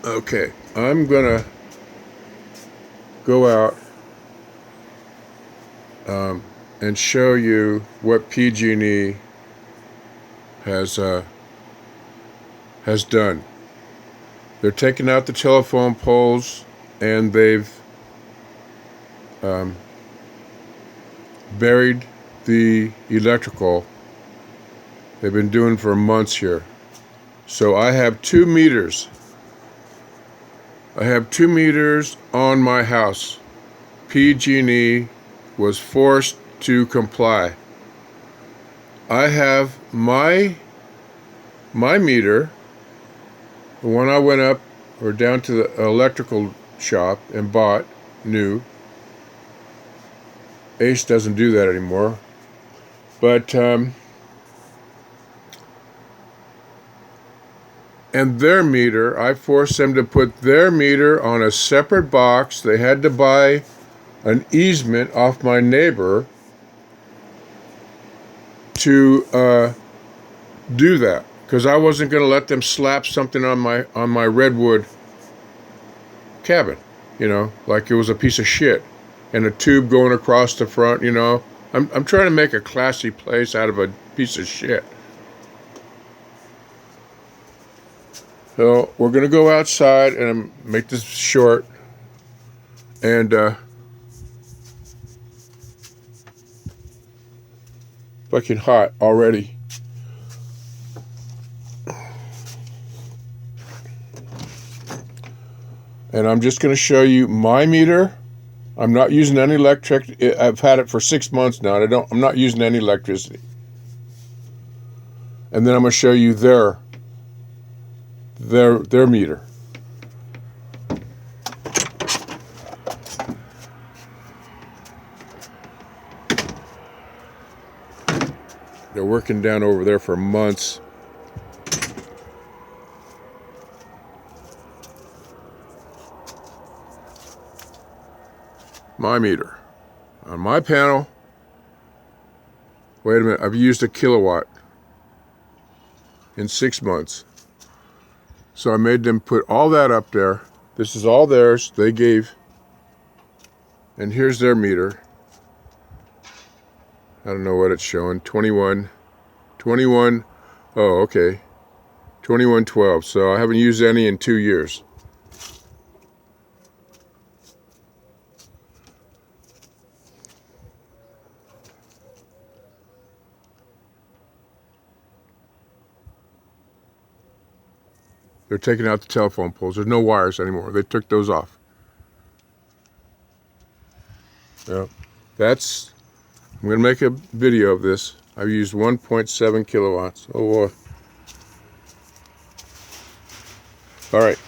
Okay, I'm gonna go out and show you what PG&E has done. They're taking out the telephone poles, and they've buried the electrical. They've been doing for months here. So I have 2 meters. I have 2 meters on my house. PG&E was forced to comply. I have my meter, the one I went up or down to the electrical shop and bought new. Ace doesn't do that anymore. But and their meter, I forced them to put their meter on a separate box. They had to buy an easement off my neighbor to do that, because I wasn't going to let them slap something on my redwood cabin, like it was a piece of shit, and a tube going across the front. I'm trying to make a classy place out of a piece of shit. So we're going to go outside and make this short. And fucking hot already. And I'm just going to show you my meter. I'm not using any electric. I've had it for 6 months now. And I'm not using any electricity. And then I'm going to show you their meter. They're working down over there for months. My meter. On my panel, wait a minute, I've used a kilowatt in 6 months. So I made them put all that up there. This is all theirs, they gave. And here's their meter. I don't know what it's showing. 21. Oh, okay. 2112. So I haven't used any in 2 years. They're taking out the telephone poles. There's no wires anymore. They took those off. Yeah, I'm going to make a video of this. I've used 1.7 kilowatts. Oh boy. All right.